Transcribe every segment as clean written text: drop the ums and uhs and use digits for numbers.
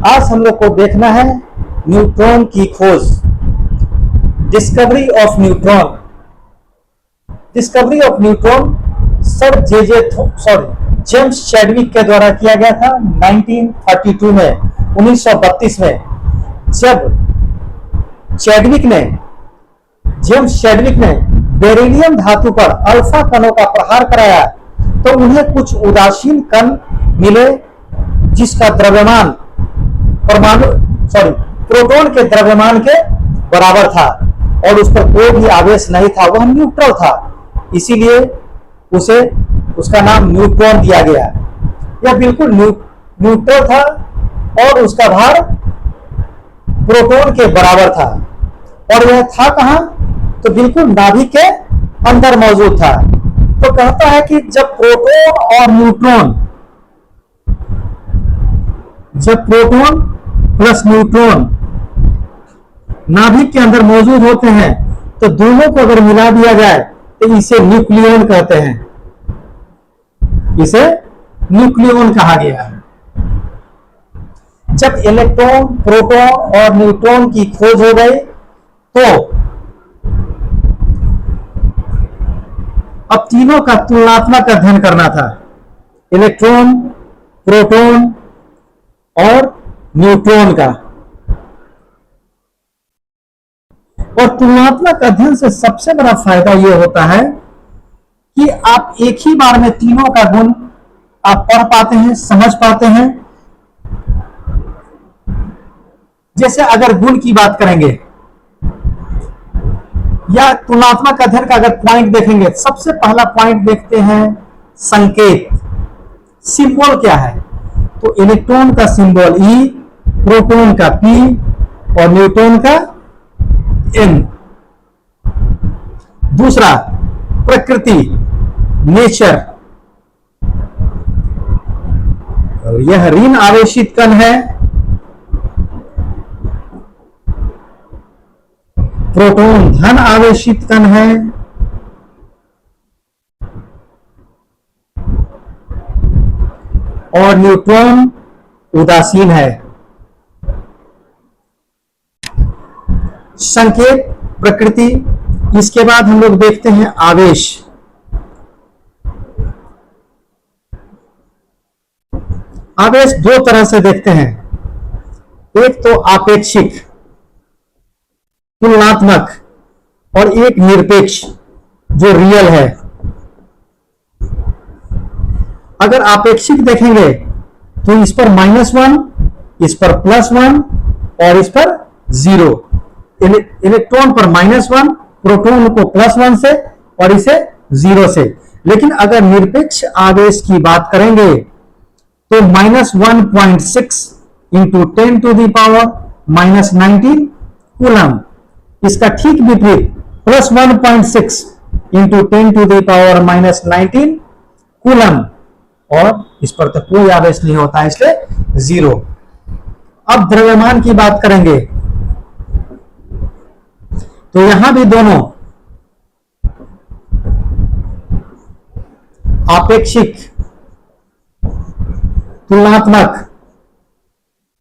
आज हम लोग को देखना है न्यूट्रॉन की खोज, discovery of neutron. Discovery of neutron sir James Chadwick के द्वारा किया गया था 1932 में, 1932 में। जब जेम्स चैडविक ने बेरिलियम धातु पर अल्फा कणों का प्रहार कराया तो उन्हें कुछ उदासीन कण मिले जिसका द्रव्यमान प्रोटॉन के द्रव्यमान के बराबर था और उस पर कोई भी आवेश नहीं था, वह न्यूट्रल था, इसीलिए उसका नाम न्यूट्रॉन दिया गया। यह बिल्कुल न्यूट्रल था और उसका भार प्रोटॉन के बराबर था और यह था कहां? तो बिल्कुल नाभिक के अंदर मौजूद था। तो कहता है कि जब प्रोटॉन प्लस न्यूट्रॉन नाभिक के अंदर मौजूद होते हैं तो दोनों को अगर मिला दिया जाए तो इसे न्यूक्लियन कहते हैं, इसे न्यूक्लियन कहा गया है। जब इलेक्ट्रॉन, प्रोटॉन और न्यूट्रॉन की खोज हो गई तो अब तीनों का तुलनात्मक अध्ययन करना था, इलेक्ट्रॉन, प्रोटॉन और न्यूट्रॉन का। और तुलनात्मक अध्ययन से सबसे बड़ा फायदा यह होता है कि आप एक ही बार में तीनों का गुण आप पढ़ पाते हैं, समझ पाते हैं। जैसे अगर गुण की बात करेंगे या तुलनात्मक अध्ययन का अगर पॉइंट देखेंगे, सबसे पहला पॉइंट देखते हैं संकेत, सिंबल क्या है? तो इलेक्ट्रॉन का सिंबल E, प्रोटॉन का P और न्यूट्रॉन का N। दूसरा प्रकृति, नेचर, यह ऋण आवेशित कण है, प्रोटॉन धन आवेशित कण है, और न्यूट्रॉन उदासीन है। संकेत, प्रकृति, इसके बाद हम लोग देखते हैं आवेश। आवेश दो तरह से देखते हैं, एक तो आपेक्षिक तुलनात्मक और एक निरपेक्ष जो रियल है। अगर आपेक्षिक देखेंगे तो इस पर -1, इस पर +1 और इस पर 0। इलेक्ट्रॉन पर -1, प्रोटॉन को +1 से और इसे 0 से। लेकिन अगर निरपेक्ष आवेश की बात करेंगे तो -1.6 इंटू 10⁻⁻19 कूलम। इसका ठीक विपरीत +1.6 इंटू 10⁻⁻19 कूलम, और इस पर तो कोई आवेश नहीं होता है, इसलिए 0। अब द्रव्यमान की बात करेंगे तो यहां भी दोनों आपेक्षिक, तुलनात्मक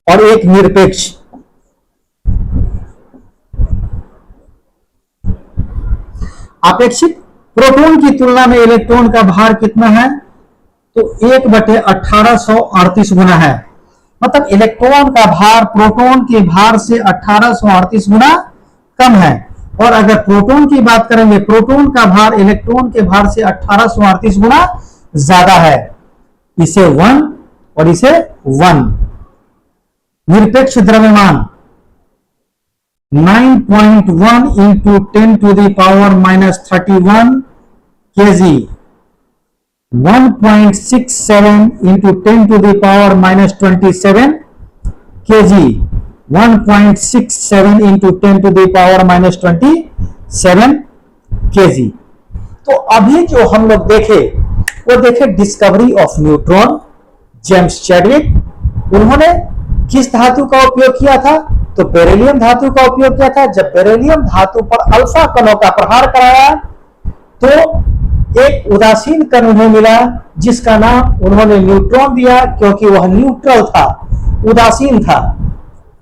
और एक निरपेक्ष। आपेक्षिक, प्रोटॉन की तुलना में इलेक्ट्रॉन का भार कितना है? तो 1/1838 गुना है। मतलब इलेक्ट्रॉन का भार प्रोटॉन के भार से 1838 गुना कम है। और अगर प्रोटॉन की बात करेंगे, प्रोटॉन का भार इलेक्ट्रॉन के भार से 1838 गुना ज्यादा है। इसे 1 और इसे 1। निरपेक्ष द्रव्यमान 9.1 into 10⁻⁻31 kg, 1.67 into 10⁻⁻27 kg, 1.67 into 10⁻⁻27 kg। तो अभी जो हम लोग देखे वो देखे discovery of neutron, James Chadwick. उन्होंने किस धातु का उपयोग किया था? तो बेरिलियम धातु का उपयोग किया था। जब बेरिलियम धातु पर अल्फा कणों का प्रहार कराया तो एक उदासीन कण उन्हें मिला जिसका नाम उन्होंने न्यूट्रॉन दिया, क्योंकि वह न्यूट्रल था। उदासीन था।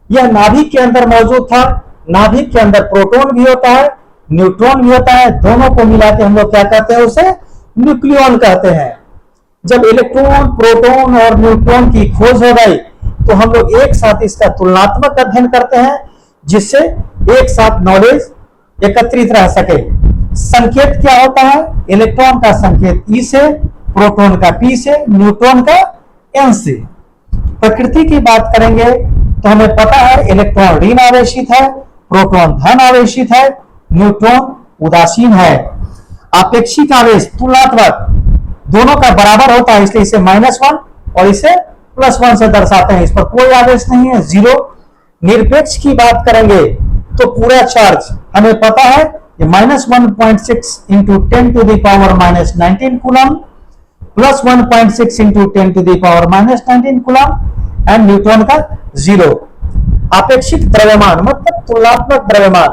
यह नाभिक के अंदर मौजूद था। नाभिक के अंदर प्रोटॉन भी होता है, न्यूट्रॉन भी होता है, दोनों को मिला के हम लोग क्या कहते हैं, उसे न्यूक्लियॉन कहते हैं। जब इलेक्ट्रॉन, प्रोटॉन और न्यूट्रॉन की खोज हो गई तो हम लोग एक साथ इसका तुलनात्मक अध्ययन करते हैं, जिससे एक साथ नॉलेज एकत्रित रह सके। संकेत क्या होता है? इलेक्ट्रॉन का संकेत ई से, प्रोटॉन का पी से, न्यूट्रॉन का एन से। प्रकृति की बात करेंगे तो हमें पता है इलेक्ट्रॉन ऋण आवेशित है, प्रोटॉन धन आवेशित है, न्यूट्रॉन उदासीन है। आपेक्षिक आवेश तुलनात्मक दोनों का बराबर होता है, इसलिए इसे -1 और इसे +1 से दर्शाते हैं। इस पर कोई आवेश नहीं है, 0। निरपेक्ष की बात करेंगे तो पूरा चार्ज हमें पता है ये -1.6 into 10⁻⁻19 coulomb plus 1.6 into 10⁻⁻19 coulomb and neutron का 0। आपेक्षिक द्रव्यमान मतलब तुलनात्मक द्रव्यमान।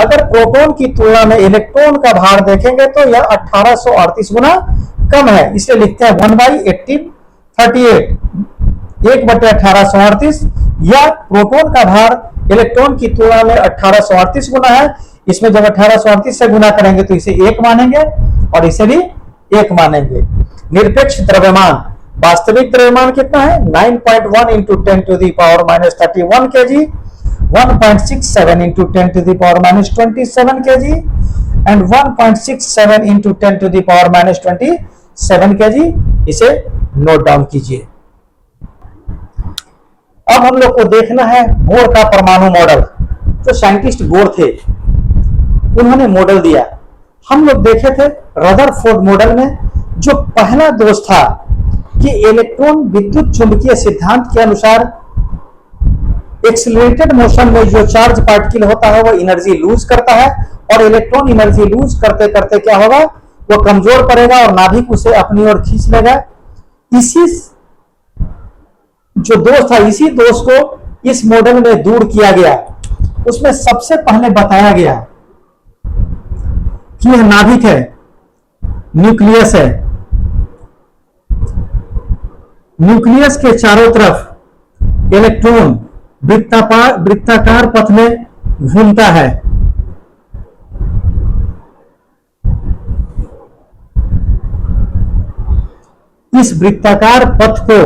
अगर प्रोटॉन की तुलना में इलेक्ट्रॉन का भार देखेंगे तो यह 1838 गुना कम है, इसलिए लिखते हैं 1/1838, 1/1838। या प्रोटॉन का भार इलेक्ट्रॉन की तुलना में 1838 गुना है। इसमें जब 1838 से गुना करेंगे तो इसे 1 मानेंगे और इसे भी 1 मानेंगे। निरपेक्ष द्रव्यमान, वास्तविक द्रव्यमान कितना है? 9.1 into 10⁻31 kg, 1.67 into 10⁻27 kg and 1.67 into 10⁻27 kg। इसे नोट डाउन कीजिए। अब हम लोग को देखना है बोर का परमाणु मॉडल। जो साइंटिस्ट बोर थे उन्होंने मॉडल दिया। हम लोग देखे थे रदरफोर्ड मॉडल में जो पहला दोष था कि इलेक्ट्रॉन विद्युत चुंबकीय सिद्धांत के अनुसार एक्सीलरेटेड मोशन में जो चार्ज पार्टिकल होता है वो एनर्जी लूज करता है, और इलेक्ट्रॉन एनर्जी लूज करते करते क्या होगा, वो कमजोर पड़ेगा और नाभिक उसे अपनी ओर खींच लेगा। इसी जो दोष था, इसी दोष को इस मॉडल में दूर किया गया। उसमें सबसे पहले बताया गया कि यह नाभिक है, न्यूक्लियस है। न्यूक्लियस के चारों तरफ इलेक्ट्रॉन वृत्ताकार पथ में घूमता है। इस वृत्ताकार पथ को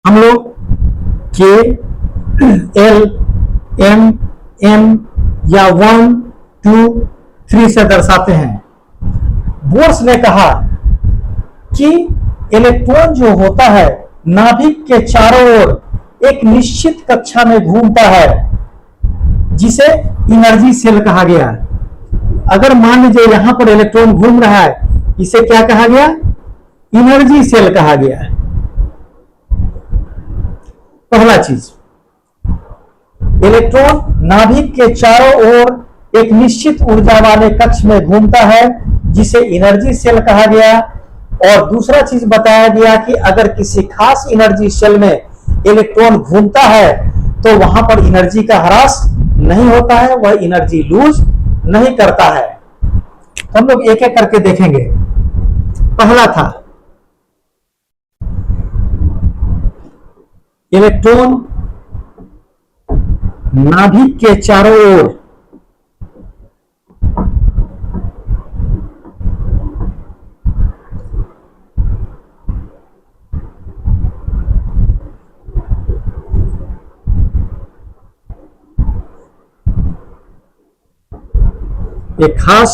हम लोग के, एल, एम, एन या 1, 2, 3 से दर्शाते हैं। बोर्स ने कहा कि इलेक्ट्रॉन जो होता है नाभिक के चारों ओर एक निश्चित कक्षा में घूमता है, जिसे एनर्जी सेल कहा गया। अगर मान लीजिए यहां पर इलेक्ट्रॉन घूम रहा है, इसे क्या कहा गया? एनर्जी सेल कहा गया। पहला चीज, इलेक्ट्रॉन नाभिक के चारों ओर एक निश्चित ऊर्जा वाले कक्ष में घूमता है, जिसे एनर्जी सेल कहा गया। और दूसरा चीज बताया गया कि अगर किसी खास एनर्जी सेल में इलेक्ट्रॉन घूमता है तो वहां पर एनर्जी का ह्रास नहीं होता है, वह एनर्जी लूज नहीं करता है। तो हम लोग एक एक करके देखेंगे। पहला था इलेक्ट्रॉन नाभिक के चारों ओर एक खास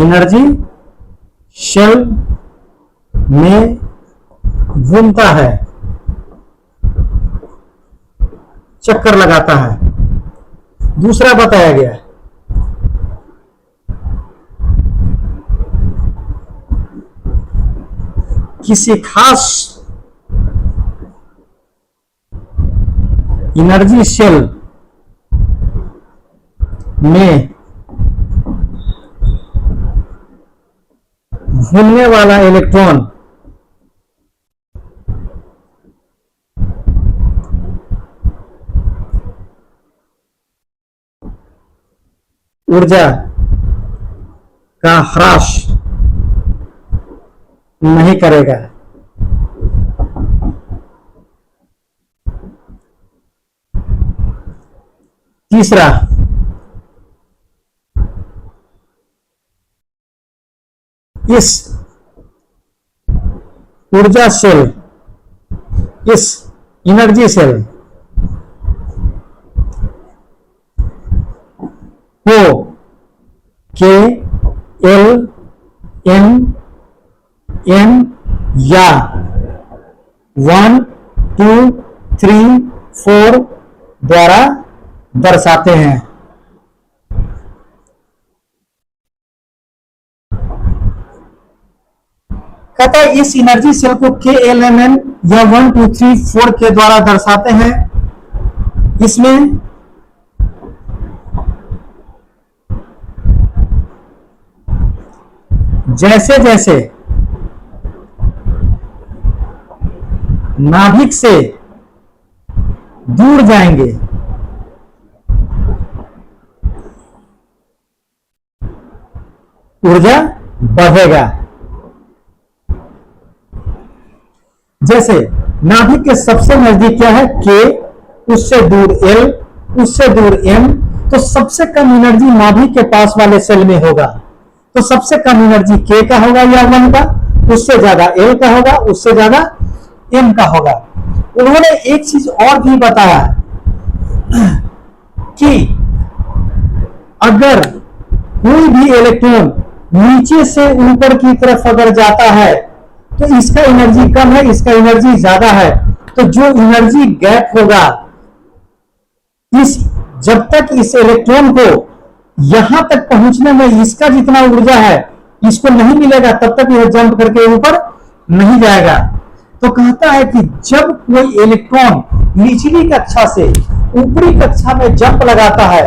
एनर्जी शेल में घूमता है, चक्कर लगाता है। दूसरा बताया गया किसी खास एनर्जी शेल में घूमने वाला इलेक्ट्रॉन ऊर्जा का ह्रास नहीं करेगा। तीसरा, इस ऊर्जा सेल, इस एनर्जी सेल को के एल एम एन या 1 2 3 4 द्वारा दर्शाते हैं। कहता है इस एनर्जी सेल को के एल एम एन या 1 2 3 4 के द्वारा दर्शाते हैं। इसमें जैसे जैसे नाभिक से दूर जाएंगे, ऊर्जा बढ़ेगा। जैसे नाभिक के सबसे नजदीक क्या है के, उससे दूर एल, उससे दूर एम, तो सबसे कम एनर्जी नाभिक के पास वाले सेल में होगा। तो सबसे कम एनर्जी के का होगा या 1 का, उससे ज्यादा एल का होगा, उससे ज्यादा एम का होगा। उन्होंने एक चीज और भी बताया कि अगर कोई भी इलेक्ट्रॉन नीचे से ऊपर की तरफ अगर जाता है तो इसका एनर्जी कम है, इसका एनर्जी ज्यादा है। तो जो एनर्जी गैप होगा, इस जब तक इस इलेक्ट्रॉन को यहां तक पहुंचने में इसका जितना ऊर्जा है इसको नहीं मिलेगा, तब तक यह जंप करके ऊपर नहीं जाएगा। तो कहता है कि जब कोई इलेक्ट्रॉन निचली कक्षा से ऊपरी कक्षा में जंप लगाता है,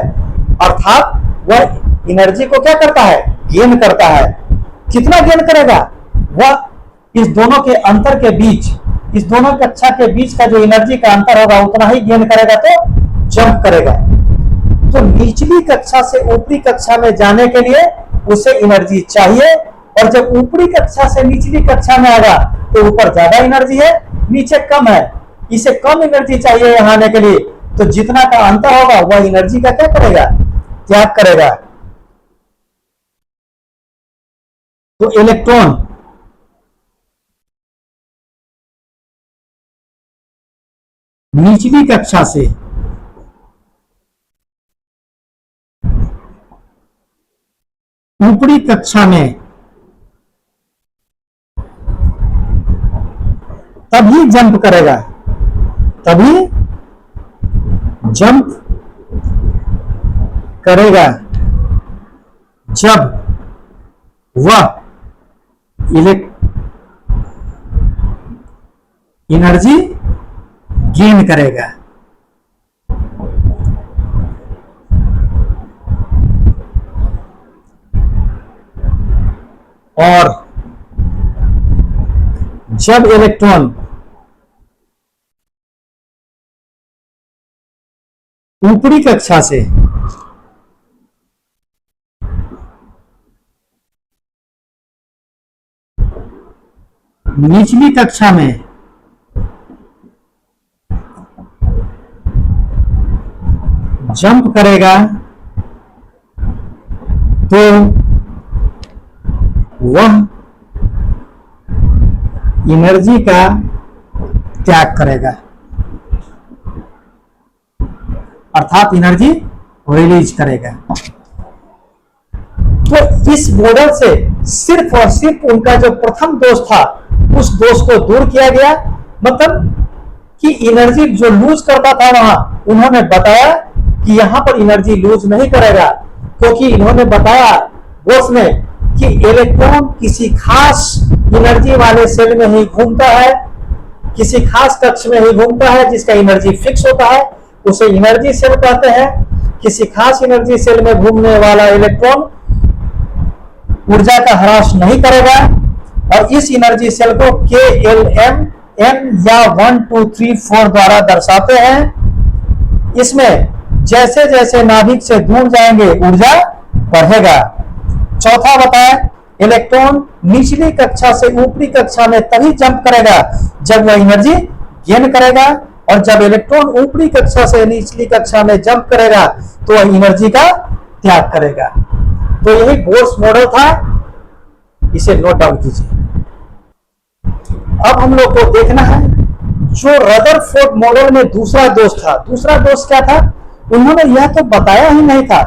अर्थात वह एनर्जी को क्या करता है, गेन करता है। कितना गेन करेगा, वह इस दोनों के अंतर के बीच, इस दोनों कक्षा के बीच का जो एनर्जी का अंतर होगा उतना ही गेन करेगा, तो जंप करेगा। तो निचली कक्षा से ऊपरी कक्षा में जाने के लिए उसे एनर्जी चाहिए, और जब ऊपरी कक्षा से निचली कक्षा में आएगा तो ऊपर ज्यादा एनर्जी है, नीचे कम है, इसे कम एनर्जी चाहिए यहाँ आने के लिए। तो जितना का अंतर होगा वह एनर्जी का क्या करेगा, त्याग करेगा। तो इलेक्ट्रॉन निचली कक्षा से ऊपरी कक्षा में तभी जंप करेगा, तभी जंप करेगा जब वह एनर्जी गेन करेगा। और जब इलेक्ट्रॉन ऊपरी कक्षा से निचली कक्षा में जंप करेगा तो वह एनर्जी का त्याग करेगा, अर्थात एनर्जी रिलीज करेगा। तो इस मॉडल से सिर्फ और सिर्फ उनका जो प्रथम दोष था उस दोष को दूर किया गया। मतलब कि एनर्जी जो लूज करता था वहां, उन्होंने बताया कि यहां पर एनर्जी लूज नहीं करेगा, क्योंकि इन्होंने बताया बोस ने कि इलेक्ट्रॉन किसी खास एनर्जी वाले सेल में ही घूमता है, किसी खास कक्ष में ही घूमता है जिसका एनर्जी फिक्स होता है, उसे एनर्जी सेल कहते हैं। किसी खास एनर्जी सेल में घूमने वाला इलेक्ट्रॉन ऊर्जा का ह्रास नहीं करेगा, और इस एनर्जी सेल को के एल एम एन या 1 2 3 4 द्वारा दर्शाते हैं। इसमें जैसे जैसे नाभिक से दूर जाएंगे ऊर्जा बढ़ेगा। चौथा बताएं इलेक्ट्रॉन निचली कक्षा से ऊपरी कक्षा में तभी जंप करेगा जब वह एनर्जी गेन करेगा, और जब इलेक्ट्रॉन ऊपरी कक्षा से निचली कक्षा में जंप करेगा तो वह एनर्जी का त्याग करेगा। तो यही बोर्स मॉडल था, इसे नोट डाउन कीजिए। अब हम लोग को देखना है जो रदरफोर्ड मॉडल में दूसरा दोष था। दूसरा दोष क्या था? उन्होंने यह तो बताया ही नहीं था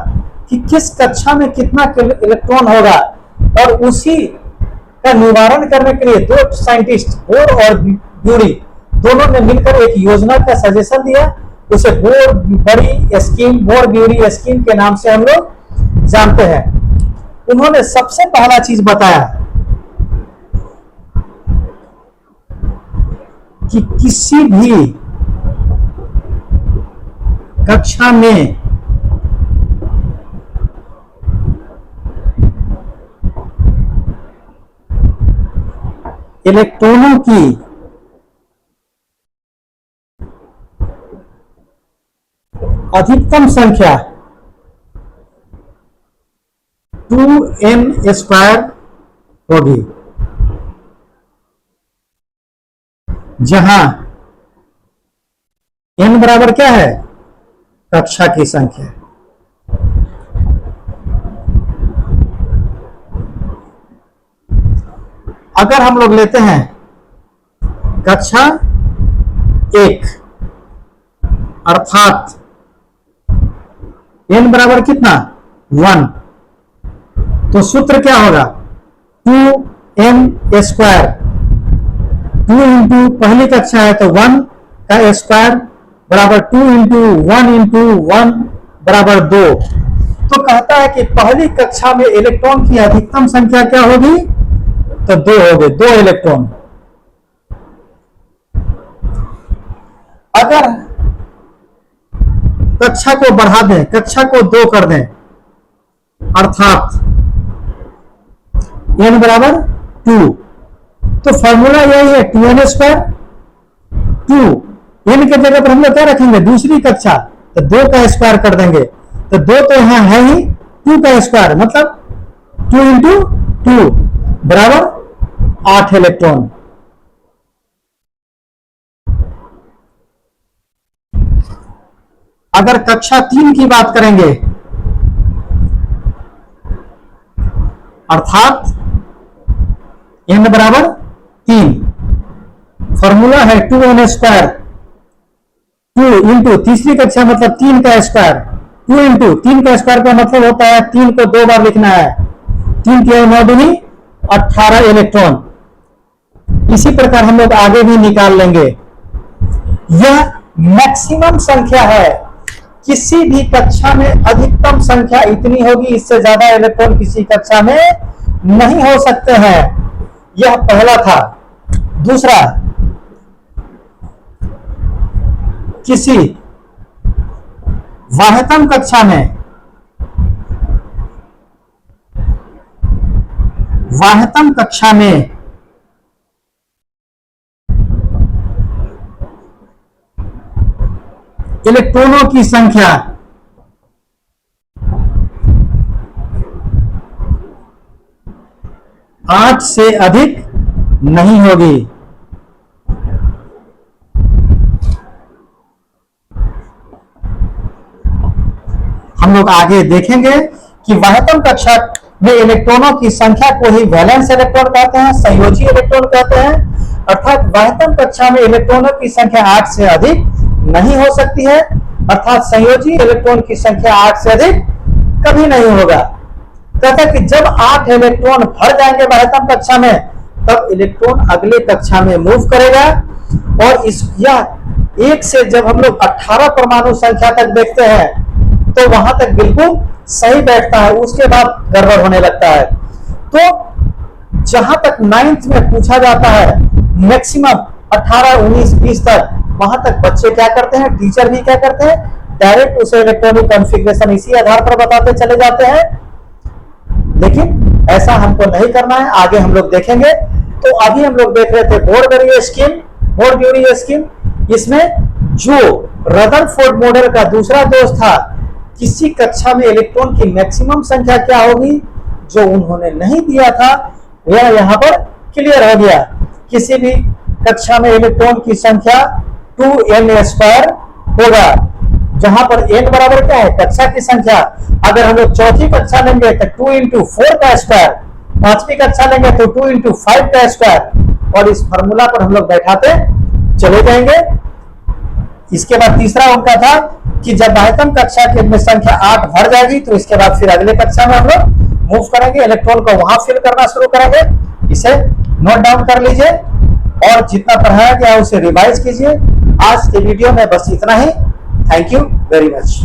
कि किस कक्षा में कितना इलेक्ट्रॉन होगा, और उसी का निवारण करने के लिए दो साइंटिस्ट बोर और ब्यूरी दोनों ने मिलकर एक योजना का सजेशन दिया। उसे बोर ब्यूरी स्कीम के नाम से हम लोग जानते हैं। उन्होंने सबसे पहला चीज बताया कि किसी भी कक्षा में इलेक्ट्रॉनों की अधिकतम संख्या 2n² होगी, जहां n बराबर क्या है? कक्षा की संख्या। अगर हम लोग लेते हैं कक्षा 1, अर्थात n बराबर कितना? 1, तो सूत्र क्या होगा? 2n²। 2 इंटू पहली कक्षा है तो 1 का स्क्वायर बराबर 2 इंटू 1 बराबर 2। तो कहता है कि पहली कक्षा में इलेक्ट्रॉन की अधिकतम संख्या क्या होगी? तो 2 होगी, 2 इलेक्ट्रॉन। अगर कक्षा को बढ़ा दें, कक्षा को 2 कर दें, अर्थात n बराबर 2, तो फॉर्मूला यही है 2n²। 2 n के जगह पर हम लोग क्या रखेंगे? दूसरी कक्षा, तो 2 का स्क्वायर कर देंगे, तो 2 तो यहां है ही, 2 का स्क्वायर मतलब 2 इंटू 2 बराबर 8 इलेक्ट्रॉन। अगर कक्षा 3 की बात करेंगे, अर्थात n बराबर 3, फॉर्मूला है 2n²। 2 इंटू तीसरी कक्षा मतलब 3 का स्क्वायर, 2 इंटू 3 का स्क्वायर का मतलब होता है 3 को 2 बार लिखना है, 3 की 9 दूनी 18 इलेक्ट्रॉन। इसी प्रकार हम लोग आगे भी निकाल लेंगे। यह मैक्सिमम संख्या है, किसी भी कक्षा में अधिकतम संख्या इतनी होगी, इससे ज्यादा इलेक्ट्रॉन किसी कक्षा में नहीं हो सकते हैं। यह पहला था। दूसरा, किसी वाह्यतम कक्षा में, वाह्यतम कक्षा में इलेक्ट्रॉनों की संख्या 8 से अधिक नहीं होगी। हम लोग आगे देखेंगे कि वाह्यतम कक्षा में इलेक्ट्रॉनों की संख्या को ही वैलेंस इलेक्ट्रॉन कहते हैं, संयोजी इलेक्ट्रॉन कहते हैं। अर्थात वाह्यतम कक्षा में इलेक्ट्रॉनों की संख्या 8 से अधिक नहीं हो सकती है, अर्थात संयोजी इलेक्ट्रॉन की संख्या 8 से अधिक कभी नहीं होगा। कहता है कि जब 8 इलेक्ट्रॉन भर जाएंगे वाह्यतम कक्षा में, तब इलेक्ट्रॉन अगले कक्षा में मूव करेगा, और यह 1 से जब हम लोग 18 परमाणु संख्या तक देखते हैं तो वहां तक बिल्कुल सही बैठता है, उसके बाद गड़बड़ होने लगता है। तो जहां तक 9th में पूछा जाता है मैक्सिमम 18, 19, 20 तक, वहां तक बच्चे क्या करते हैं, टीचर भी क्या करते हैं, डायरेक्ट उसे इलेक्ट्रॉनिक कॉन्फ़िगरेशन इसी आधार पर बताते चले जाते हैं। लेकिन ऐसा हमको नहीं करना है, आगे हम लोग देखेंगे। तो अभी हम लोग देख रहे थे बोर ब्यूरी स्कीम। इसमें जो रदरफोर्ड मॉडल का दूसरा दोष था, किसी कक्षा में इलेक्ट्रॉन की मैक्सिमम संख्या क्या होगी, जो उन्होंने नहीं दिया था वह यहाँ पर क्लियर हो गया। किसी भी कक्षा में इलेक्ट्रॉन की संख्या 2n² होगा, जहां पर n बराबर क्या है, कक्षा की संख्या। अगर हम लोग चौथी कक्षा लेंगे तो 2 × 4 का स्क्वायर, पांचवी कक्षा लेंगे तो 2 × 5 का स्क्वायर, और इस फॉर्मूला पर हम लोग बैठाते चले जाएंगे। इसके बाद तीसरा उनका था कि जब बाह्यतम कक्षा के में संख्या 8 भर जाएगी तो इसके बाद फिर अगले कक्षा में हम लोग मूव करेंगे, इलेक्ट्रॉन को वहां फिल करना शुरू करेंगे। इसे नोट डाउन कर लीजिए और जितना पढ़ाया गया उसे रिवाइज कीजिए। आज के वीडियो में बस इतना ही। Thank you very much.